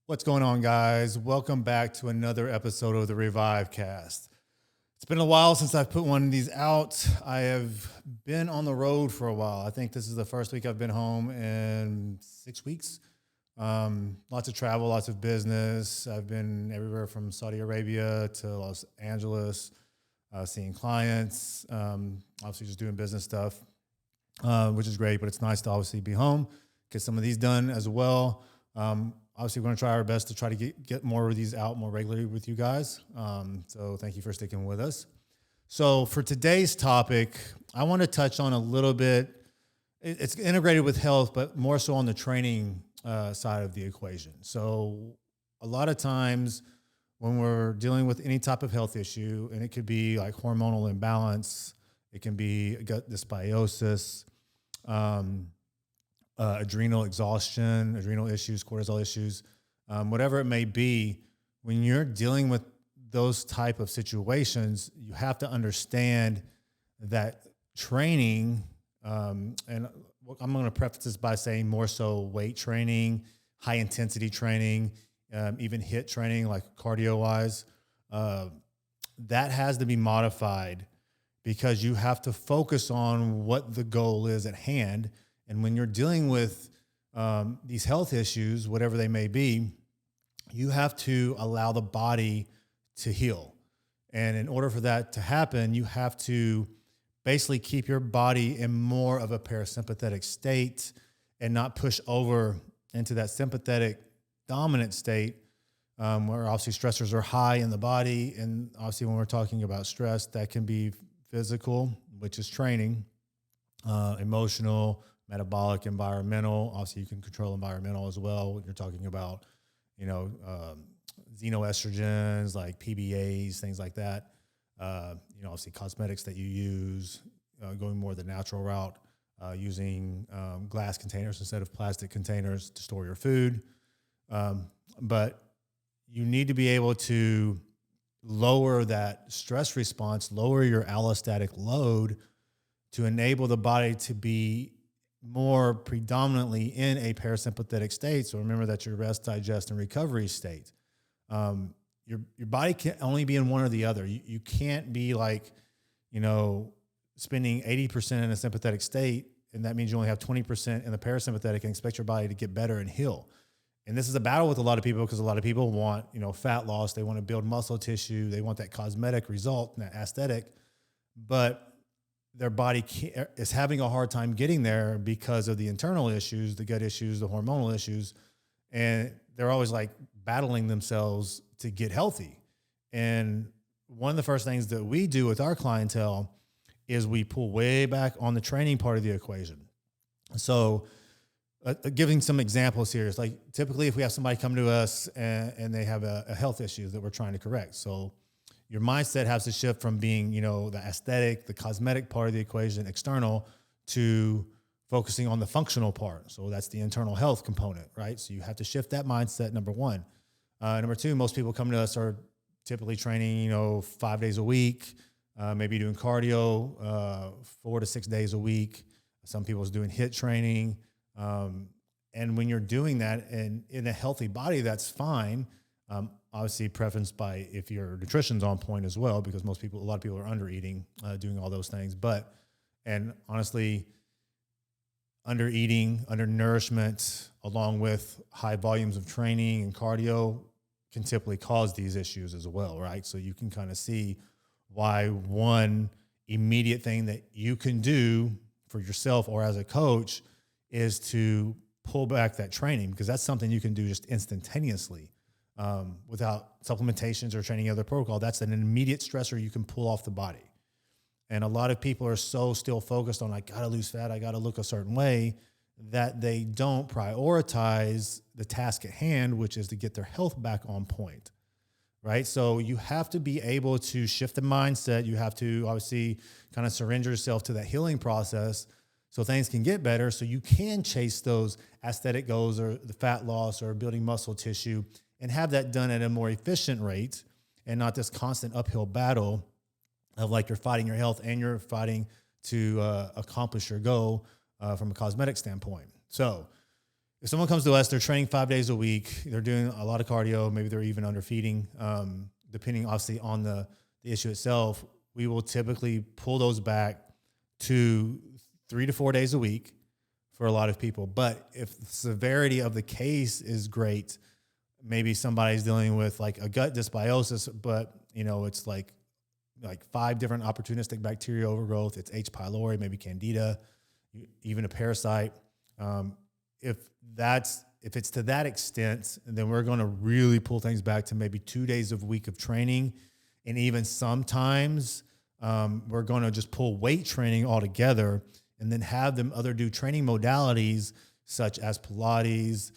What's going on, guys? Welcome back to another episode of the REVIVECAST. It's been a while since I've put one of these out. I have been on the road for a while. I think this is the first week I've been home in 6 weeks. Lots of travel, lots of business. I've been everywhere from Saudi Arabia to Los Angeles, seeing clients, obviously just doing business stuff, which is great, but it's nice to obviously be home, get some of these done as well. Obviously, we're going to try our best to try to get more of these out more regularly with you guys. So thank you for sticking with us. So for today's topic, I want to touch on a little bit. It's integrated with health, but more so on the training side of the equation. So a lot of times when we're dealing with any type of health issue, and it could be like hormonal imbalance, it can be gut dysbiosis, adrenal exhaustion, adrenal issues, cortisol issues, whatever it may be, when you're dealing with those type of situations, you have to understand that training, and I'm going to preface this by saying more so weight training, high intensity training, even HIIT training, like cardio wise, that has to be modified because you have to focus on what the goal is at hand. And when you're dealing with these health issues, whatever they may be, you have to allow the body to heal. And in order for that to happen, you have to basically keep your body in more of a parasympathetic state and not push over into that sympathetic dominant state, where obviously stressors are high in the body. And obviously when we're talking about stress, that can be physical, which is training, emotional, metabolic, environmental. Obviously, you can control environmental as well. You're talking about, xenoestrogens like PBAs, things like that. Obviously cosmetics that you use, going more the natural route, using glass containers instead of plastic containers to store your food. But you need to be able to lower that stress response, lower your allostatic load to enable the body to be more predominantly in a parasympathetic state. So remember that your rest, digest, and recovery state. Your body can only be in one or the other. You can't be like, spending 80% in a sympathetic state, and that means you only have 20% in the parasympathetic and expect your body to get better and heal. And this is a battle with a lot of people because a lot of people want, fat loss. They want to build muscle tissue. They want that cosmetic result and that aesthetic, but their body is having a hard time getting there because of the internal issues, the gut issues, the hormonal issues. And they're always like battling themselves to get healthy. And one of the first things that we do with our clientele is we pull way back on the training part of the equation. So giving some examples here is like, typically if we have somebody come to us and they have a health issue that we're trying to correct. So your mindset has to shift from being, the aesthetic, the cosmetic part of the equation, external, to focusing on the functional part. So that's the internal health component, right? So you have to shift that mindset, number one. Number two, most people come to us are typically training, 5 days a week, maybe doing cardio 4 to 6 days a week. Some people is doing HIIT training. And when you're doing that and in a healthy body, that's fine. Obviously preferenced by if your nutrition's on point as well, because a lot of people are under eating, doing all those things. And honestly, under eating, under nourishment, along with high volumes of training and cardio can typically cause these issues as well, right? So you can kind of see why one immediate thing that you can do for yourself or as a coach is to pull back that training, because that's something you can do just instantaneously. Without supplementations or training other protocol, that's an immediate stressor you can pull off the body. And a lot of people are so still focused on, I got to lose fat, I got to look a certain way, that they don't prioritize the task at hand, which is to get their health back on point, right? So you have to be able to shift the mindset. You have to obviously kind of surrender yourself to that healing process so things can get better, so you can chase those aesthetic goals or the fat loss or building muscle tissue and have that done at a more efficient rate and not this constant uphill battle of like you're fighting your health and you're fighting to accomplish your goal from a cosmetic standpoint. So if someone comes to us, they're training 5 days a week, they're doing a lot of cardio, maybe they're even underfeeding, depending obviously on the issue itself, we will typically pull those back to 3 to 4 days a week for a lot of people. But if the severity of the case is great, maybe somebody's dealing with like a gut dysbiosis, but it's like 5 different opportunistic bacteria overgrowth. It's H. pylori, maybe candida, even a parasite. If it's to that extent, then we're going to really pull things back to maybe 2 days a week of training. And even sometimes we're going to just pull weight training altogether and then have them do training modalities such as Pilates,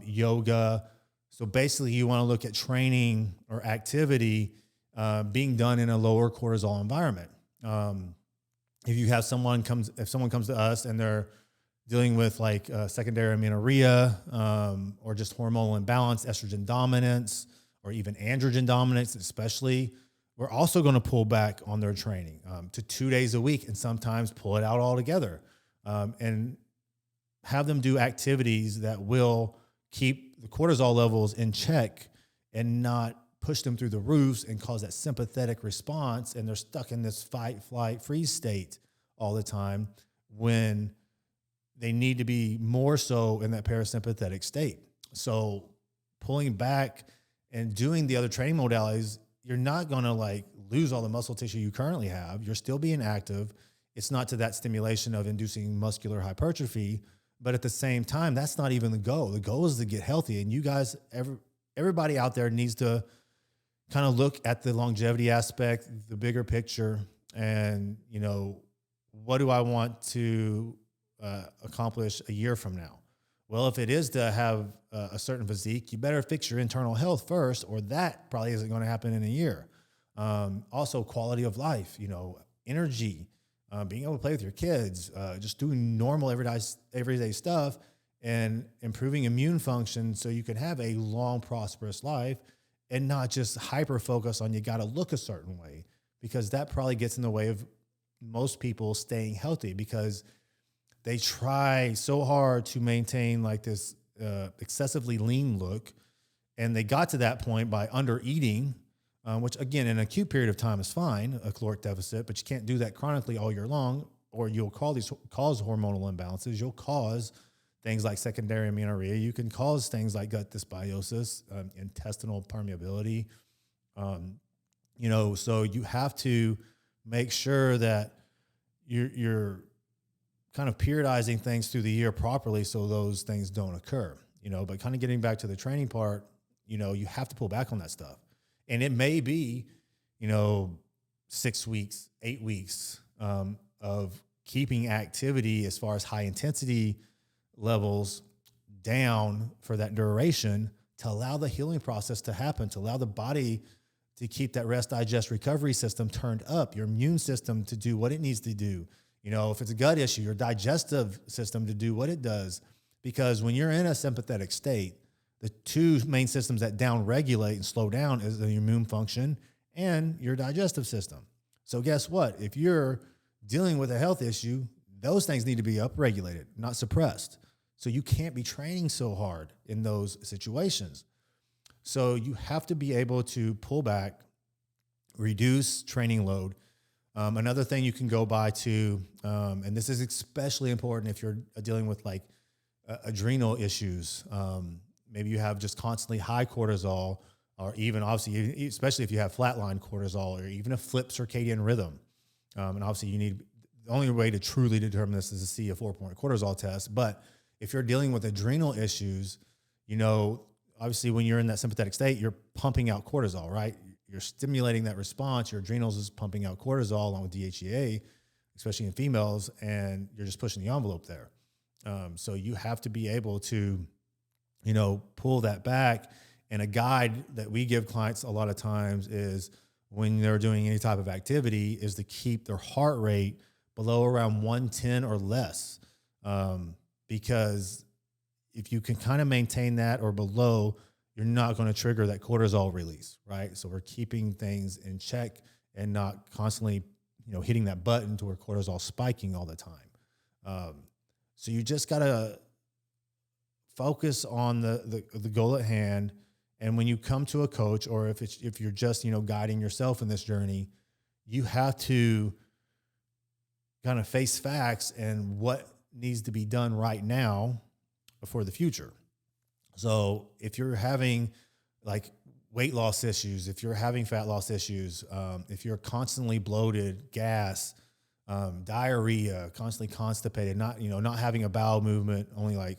yoga. So basically you want to look at training or activity being done in a lower cortisol environment. If someone comes to us and they're dealing with like secondary amenorrhea or just hormonal imbalance, estrogen dominance, or even androgen dominance, especially, we're also going to pull back on their training to 2 days a week and sometimes pull it out altogether and have them do activities that will keep the cortisol levels in check and not push them through the roofs and cause that sympathetic response. And they're stuck in this fight, flight, freeze state all the time when they need to be more so in that parasympathetic state. So pulling back and doing the other training modalities, you're not going to like lose all the muscle tissue you currently have. You're still being active. It's not to that stimulation of inducing muscular hypertrophy, but at the same time, that's not even the goal. The goal is to get healthy. And you guys, everybody out there needs to kind of look at the longevity aspect, the bigger picture, and, what do I want to accomplish a year from now? Well, if it is to have a certain physique, you better fix your internal health first, or that probably isn't going to happen in a year. Also, quality of life, energy, being able to play with your kids, just doing normal everyday stuff, and improving immune function so you can have a long, prosperous life and not just hyper focus on you got to look a certain way, because that probably gets in the way of most people staying healthy because they try so hard to maintain like this excessively lean look. And they got to that point by under eating, which again, in an acute period of time is fine, a caloric deficit, but you can't do that chronically all year long, or you'll cause hormonal imbalances. You'll cause things like secondary amenorrhea. You can cause things like gut dysbiosis, intestinal permeability. So you have to make sure that you're kind of periodizing things through the year properly so those things don't occur, but kind of getting back to the training part, you have to pull back on that stuff. And it may be, 6 weeks, 8 weeks of keeping activity as far as high intensity levels down for that duration to allow the healing process to happen, to allow the body to keep that rest, digest, recovery system turned up, your immune system to do what it needs to do. If it's a gut issue, your digestive system to do what it does. Because when you're in a sympathetic state, the two main systems that down-regulate and slow down is the immune function and your digestive system. So guess what? If you're dealing with a health issue, those things need to be upregulated, not suppressed. So you can't be training so hard in those situations. So you have to be able to pull back, reduce training load. Another thing you can go by to, and this is especially important if you're dealing with like adrenal issues. Maybe you have just constantly high cortisol, or even obviously, especially if you have flatline cortisol or even a flip circadian rhythm. And obviously the only way to truly determine this is to see a 4-point cortisol test. But if you're dealing with adrenal issues, obviously when you're in that sympathetic state, you're pumping out cortisol, right? You're stimulating that response. Your adrenals is pumping out cortisol along with DHEA, especially in females, and you're just pushing the envelope there. So you have to be able to, pull that back. And a guide that we give clients a lot of times is when they're doing any type of activity is to keep their heart rate below around 110 or less. Because if you can kind of maintain that or below, you're not going to trigger that cortisol release, right? So we're keeping things in check and not constantly, hitting that button to where cortisol spiking all the time. So you just got to focus on the goal at hand. And when you come to a coach, or if you're just, guiding yourself in this journey, you have to kind of face facts and what needs to be done right now for the future. So if you're having like weight loss issues, if you're having fat loss issues, if you're constantly bloated, gas, diarrhea, constantly constipated, not having a bowel movement, only like,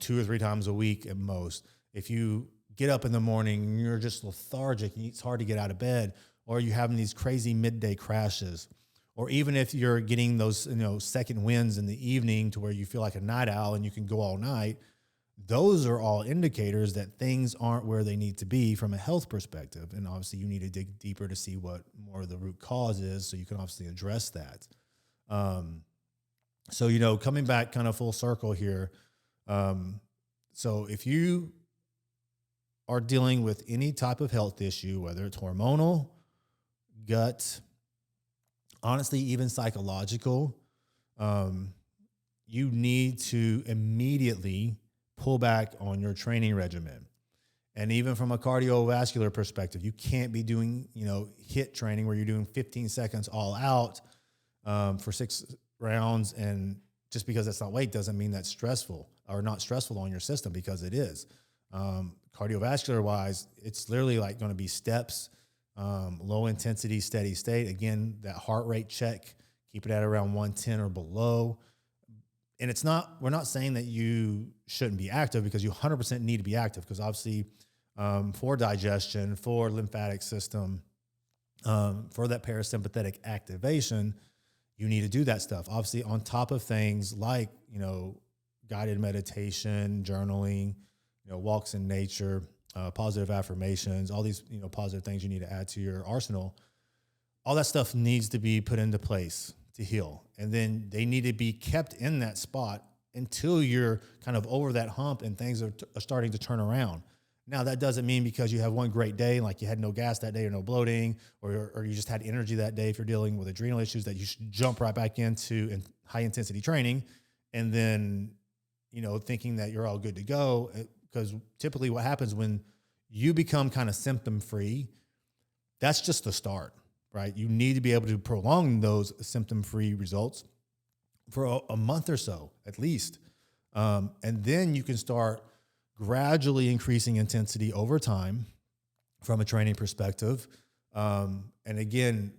2 or 3 times a week at most. If you get up in the morning and you're just lethargic and it's hard to get out of bed, or you're having these crazy midday crashes, or even if you're getting those, second winds in the evening to where you feel like a night owl and you can go all night, those are all indicators that things aren't where they need to be from a health perspective. And obviously you need to dig deeper to see what more of the root cause is, so you can obviously address that. So, coming back kind of full circle here. So if you are dealing with any type of health issue, whether it's hormonal, gut, honestly, even psychological, you need to immediately pull back on your training regimen. And even from a cardiovascular perspective, you can't be doing, HIIT training where you're doing 15 seconds all out for 6 rounds. And just because that's not weight doesn't mean that's stressful or not stressful on your system, because it is. Cardiovascular wise, it's literally like going to be steps, low intensity, steady state. Again, that heart rate check, keep it at around 110 or below. And we're not saying that you shouldn't be active, because you 100% need to be active, because obviously for digestion, for lymphatic system, for that parasympathetic activation, you need to do that stuff. Obviously on top of things like, guided meditation, journaling, walks in nature, positive affirmations, all these, positive things you need to add to your arsenal. All that stuff needs to be put into place to heal. And then they need to be kept in that spot until you're kind of over that hump and things are starting to turn around. Now, that doesn't mean because you have one great day, like you had no gas that day or no bloating, or you just had energy that day, if you're dealing with adrenal issues, that you should jump right back into high intensity training and then, thinking that you're all good to go. Because typically what happens when you become kind of symptom free, that's just the start, right? You need to be able to prolong those symptom free results for a month or so at least. And then you can start gradually increasing intensity over time from a training perspective. And again,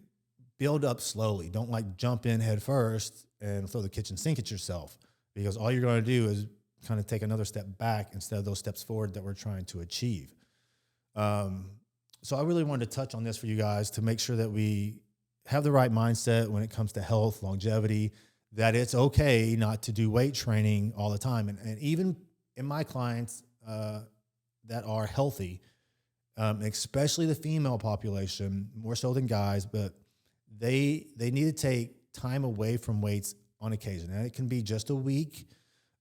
build up slowly. Don't like jump in head first and throw the kitchen sink at yourself, because all you're going to do is kind of take another step back instead of those steps forward that we're trying to achieve. So I really wanted to touch on this for you guys to make sure that we have the right mindset when it comes to health, longevity, that it's okay not to do weight training all the time. And even in my clients that are healthy, especially the female population, more so than guys, but they need to take time away from weights on occasion. And it can be just a week,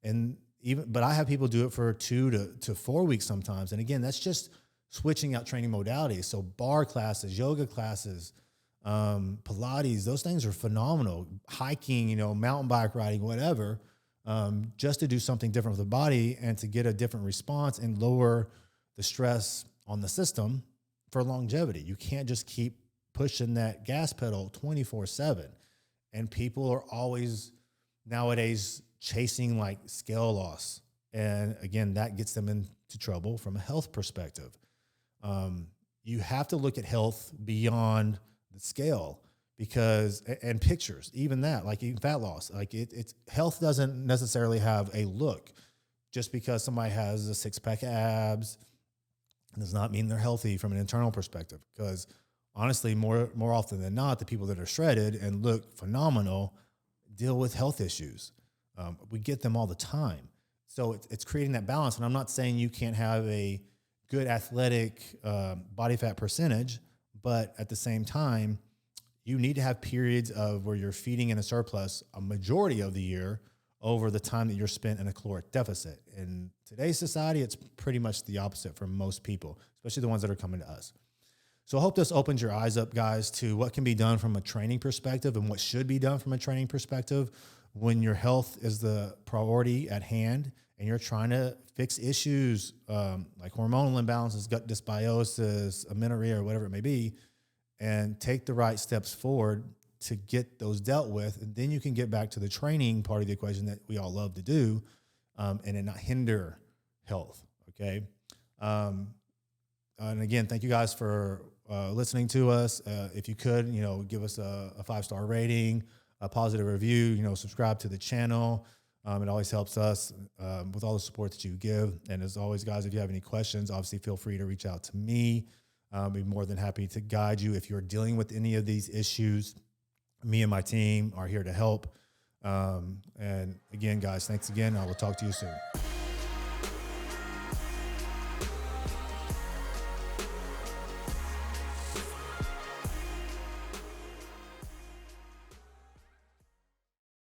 but I have people do it for 2 to 4 weeks sometimes. And again, that's just switching out training modalities. So bar classes, yoga classes, Pilates, those things are phenomenal. Hiking, mountain bike riding, whatever, just to do something different with the body and to get a different response and lower the stress on the system for longevity. You can't just keep pushing that gas pedal 24/7. And people are always nowadays chasing like scale loss. And again, that gets them into trouble from a health perspective. You have to look at health beyond the scale, and pictures, even that, like even fat loss, like it's health doesn't necessarily have a look. Just because somebody has a 6-pack abs does not mean they're healthy from an internal perspective. Because honestly, more often than not, the people that are shredded and look phenomenal deal with health issues. We get them all the time. So it's creating that balance. And I'm not saying you can't have a good athletic body fat percentage, but at the same time, you need to have periods of where you're feeding in a surplus a majority of the year over the time that you're spent in a caloric deficit. In today's society, it's pretty much the opposite for most people, especially the ones that are coming to us. So I hope this opens your eyes up, guys, to what can be done from a training perspective and what should be done from a training perspective when your health is the priority at hand and you're trying to fix issues like hormonal imbalances, gut dysbiosis, amenorrhea, or whatever it may be, and take the right steps forward to get those dealt with, and then you can get back to the training part of the equation that we all love to do, and it not hinder health. Okay. And again, thank you guys for listening to us. If you could, give us a 5-star rating, a positive review, subscribe to the channel. It always helps us with all the support that you give. And as always, guys, if you have any questions, obviously feel free to reach out to me. I'll be more than happy to guide you if you're dealing with any of these issues. Me and my team are here to help. And again, guys, thanks again. I will talk to you soon.